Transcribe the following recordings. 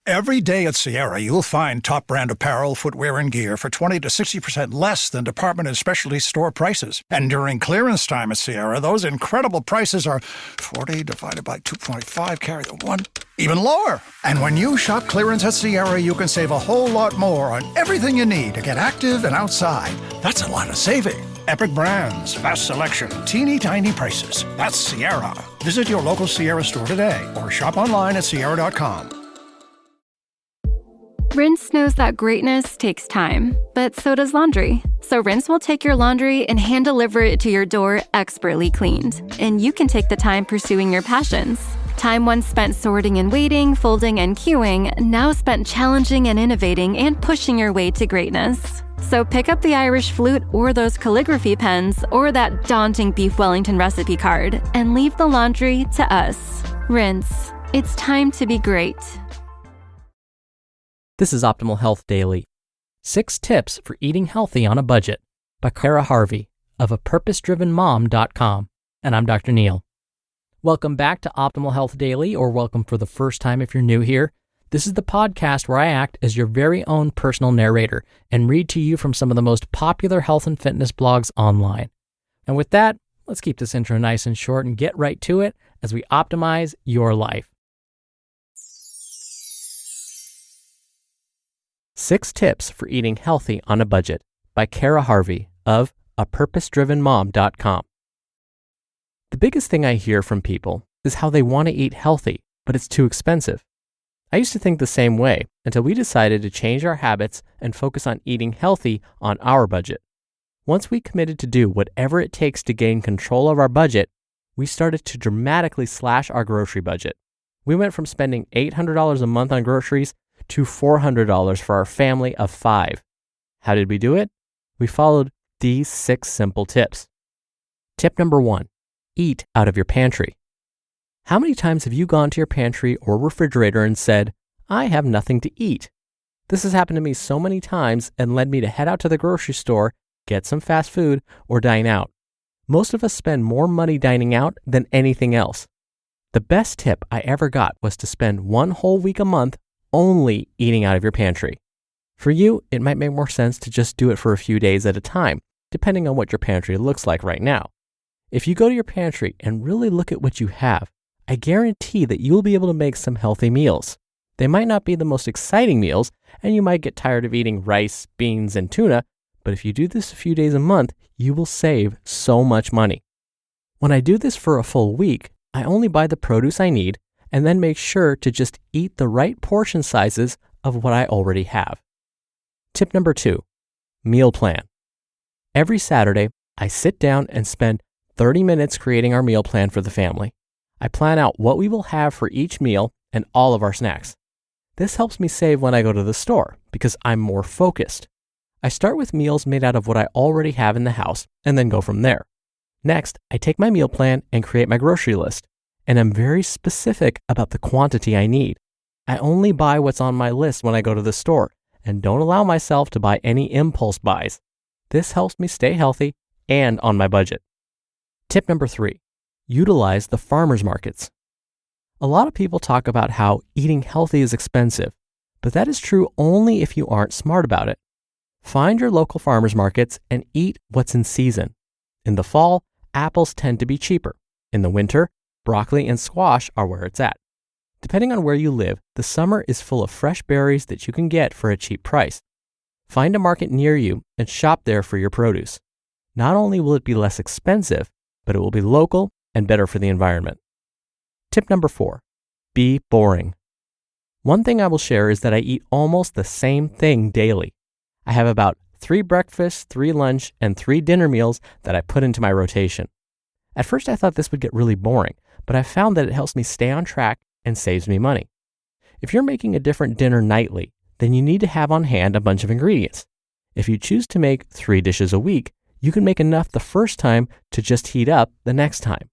Every day at Sierra, you'll find top brand apparel, footwear, and gear for 20 to 60% less than department and specialty store prices. And during clearance time at Sierra, those incredible prices are 40 divided by 2.5, carry the 1, even lower. And when you shop clearance at Sierra, you can save a whole lot more on everything you need to get active and outside. That's a lot of saving. Epic brands, vast selection, teeny tiny prices. That's Sierra. Visit your local Sierra store today or shop online at sierra.com. Rinse knows that greatness takes time, but so does laundry. So Rinse will take your laundry and hand deliver it to your door expertly cleaned. And you can take the time pursuing your passions. Time once spent sorting and waiting, folding and queuing, now spent challenging and innovating and pushing your way to greatness. So pick up the Irish flute or those calligraphy pens or that daunting beef Wellington recipe card and leave the laundry to us. Rinse. It's time to be great. This is Optimal Health Daily. 6 Tips for Eating Healthy on a Budget by Cara Harvey of apurposedrivenmom.com. And I'm Dr. Neil. Welcome back to Optimal Health Daily, or welcome for the first time if you're new here. This is the podcast where I act as your very own personal narrator and read to you from some of the most popular health and fitness blogs online. And with that, let's keep this intro nice and short and get right to it as we optimize your life. 6 Tips for Eating Healthy on a Budget by Cara Harvey of apurposedrivenmom.com. The biggest thing I hear from people is how they want to eat healthy, but it's too expensive. I used to think the same way until we decided to change our habits and focus on eating healthy on our budget. Once we committed to do whatever it takes to gain control of our budget, we started to dramatically slash our grocery budget. We went from spending $800 a month on groceries to $400 for our family of 5. How did we do it? We followed these 6 simple tips. Tip number 1, eat out of your pantry. How many times have you gone to your pantry or refrigerator and said, I have nothing to eat? This has happened to me so many times and led me to head out to the grocery store, get some fast food, or dine out. Most of us spend more money dining out than anything else. The best tip I ever got was to spend 1 whole week a month only eating out of your pantry. For you, it might make more sense to just do it for a few days at a time, depending on what your pantry looks like right now. If you go to your pantry and really look at what you have, I guarantee that you'll be able to make some healthy meals. They might not be the most exciting meals, and you might get tired of eating rice, beans, and tuna, but if you do this a few days a month, you will save so much money. When I do this for a full week, I only buy the produce I need and then make sure to just eat the right portion sizes of what I already have. Tip number 2, meal plan. Every Saturday, I sit down and spend 30 minutes creating our meal plan for the family. I plan out what we will have for each meal and all of our snacks. This helps me save when I go to the store because I'm more focused. I start with meals made out of what I already have in the house and then go from there. Next, I take my meal plan and create my grocery list. And I'm very specific about the quantity I need. I only buy what's on my list when I go to the store and don't allow myself to buy any impulse buys. This helps me stay healthy and on my budget. Tip number 3, utilize the farmers markets. A lot of people talk about how eating healthy is expensive, but that is true only if you aren't smart about it. Find your local farmers markets and eat what's in season. In the fall, apples tend to be cheaper. In the winter, broccoli and squash are where it's at. Depending on where you live, the summer is full of fresh berries that you can get for a cheap price. Find a market near you and shop there for your produce. Not only will it be less expensive, but it will be local and better for the environment. Tip number 4, be boring. One thing I will share is that I eat almost the same thing daily. I have about 3 breakfasts, 3 lunch, and 3 dinner meals that I put into my rotation. At first I thought this would get really boring, but I found that it helps me stay on track and saves me money. If you're making a different dinner nightly, then you need to have on hand a bunch of ingredients. If you choose to make 3 dishes a week, you can make enough the first time to just heat up the next time.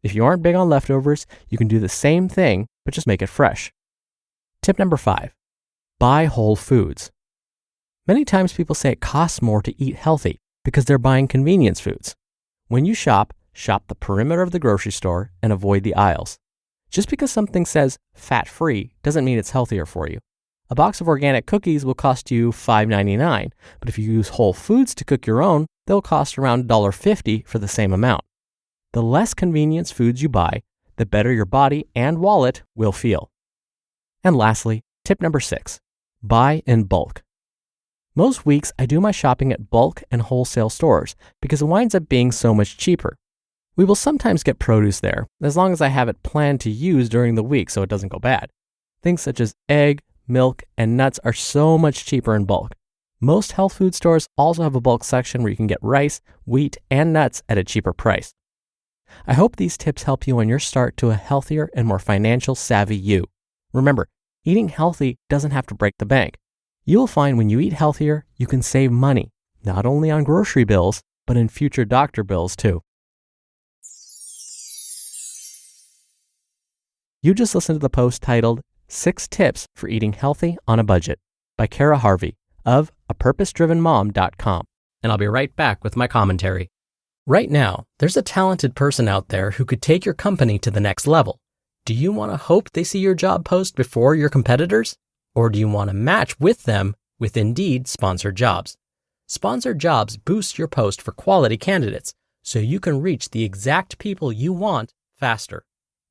If you aren't big on leftovers, you can do the same thing, but just make it fresh. Tip number 5, buy whole foods. Many times people say it costs more to eat healthy because they're buying convenience foods. When you shop the perimeter of the grocery store and avoid the aisles. Just because something says fat-free doesn't mean it's healthier for you. A box of organic cookies will cost you $5.99, but if you use whole foods to cook your own, they'll cost around $1.50 for the same amount. The less convenience foods you buy, the better your body and wallet will feel. And lastly, tip number 6, buy in bulk. Most weeks, I do my shopping at bulk and wholesale stores because it winds up being so much cheaper. We will sometimes get produce there, as long as I have it planned to use during the week so it doesn't go bad. Things such as egg, milk, and nuts are so much cheaper in bulk. Most health food stores also have a bulk section where you can get rice, wheat, and nuts at a cheaper price. I hope these tips help you on your start to a healthier and more financial savvy you. Remember, eating healthy doesn't have to break the bank. You will find when you eat healthier, you can save money, not only on grocery bills, but in future doctor bills too. You just listened to the post titled 6 Tips for Eating Healthy on a Budget by Cara Harvey of apurposedrivenmom.com. And I'll be right back with my commentary. Right now, there's a talented person out there who could take your company to the next level. Do you want to hope they see your job post before your competitors? Or do you want to match with them with Indeed sponsored jobs? Sponsored jobs boost your post for quality candidates so you can reach the exact people you want faster.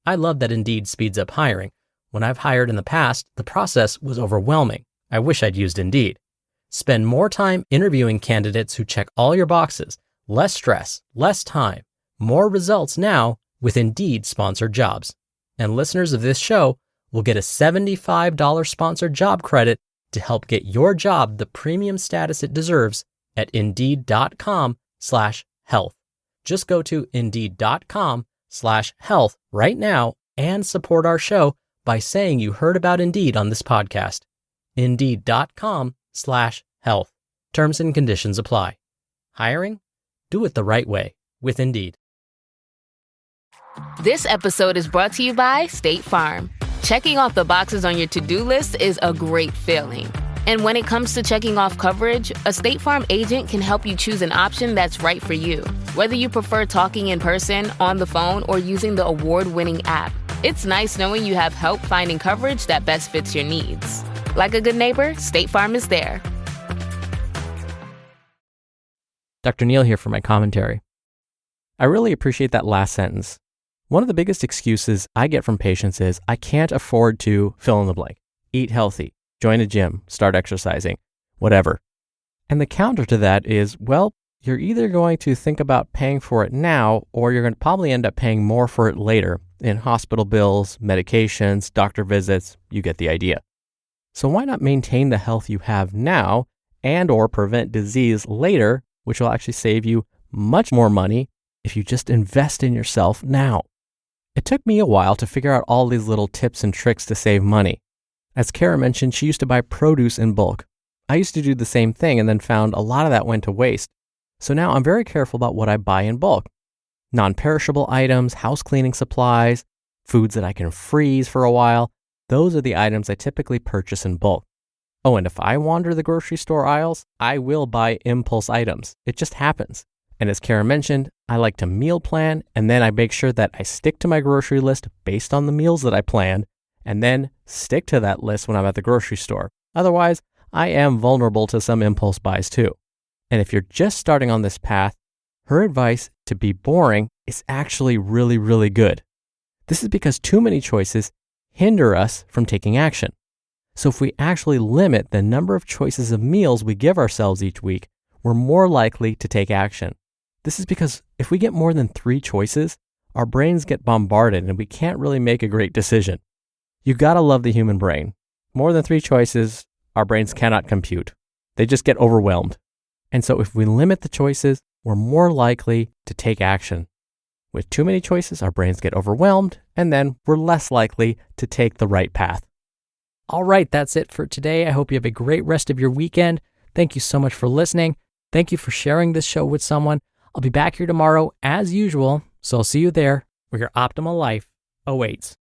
I love that Indeed speeds up hiring. When I've hired in the past, the process was overwhelming. I wish I'd used Indeed. Spend more time interviewing candidates who check all your boxes. Less stress, less time, more results now with Indeed sponsored jobs. And listeners of this show will get a $75 sponsored job credit to help get your job the premium status it deserves at Indeed.com/health. Just go to Indeed.com/health right now and support our show by saying you heard about Indeed on this podcast. Indeed.com/health. Terms and conditions apply. Hiring? Do it the right way with Indeed. This episode is brought to you by State Farm. Checking off the boxes on your to-do list is a great feeling. And when it comes to checking off coverage, a State Farm agent can help you choose an option that's right for you. Whether you prefer talking in person, on the phone, or using the award-winning app, it's nice knowing you have help finding coverage that best fits your needs. Like a good neighbor, State Farm is there. Dr. Neal here for my commentary. I really appreciate that last sentence. One of the biggest excuses I get from patients is, I can't afford to fill in the blank, eat healthy, join a gym, start exercising, whatever. And the counter to that is, well, you're either going to think about paying for it now, or you're going to probably end up paying more for it later in hospital bills, medications, doctor visits. You get the idea. So why not maintain the health you have now and or prevent disease later, which will actually save you much more money if you just invest in yourself now. It took me a while to figure out all these little tips and tricks to save money. As Cara mentioned, she used to buy produce in bulk. I used to do the same thing and then found a lot of that went to waste. So now I'm very careful about what I buy in bulk. Non-perishable items, house cleaning supplies, foods that I can freeze for a while. Those are the items I typically purchase in bulk. Oh, and if I wander the grocery store aisles, I will buy impulse items. It just happens. And as Cara mentioned, I like to meal plan, and then I make sure that I stick to my grocery list based on the meals that I planned, and then stick to that list when I'm at the grocery store. Otherwise, I am vulnerable to some impulse buys too. And if you're just starting on this path, her advice to be boring is actually really, really good. This is because too many choices hinder us from taking action. So if we actually limit the number of choices of meals we give ourselves each week, we're more likely to take action. This is because if we get more than 3 choices, our brains get bombarded and we can't really make a great decision. You gotta love the human brain. More than 3 choices, our brains cannot compute. They just get overwhelmed. And so if we limit the choices, we're more likely to take action. With too many choices, our brains get overwhelmed, and then we're less likely to take the right path. All right, that's it for today. I hope you have a great rest of your weekend. Thank you so much for listening. Thank you for sharing this show with someone. I'll be back here tomorrow as usual, so I'll see you there where your optimal life awaits.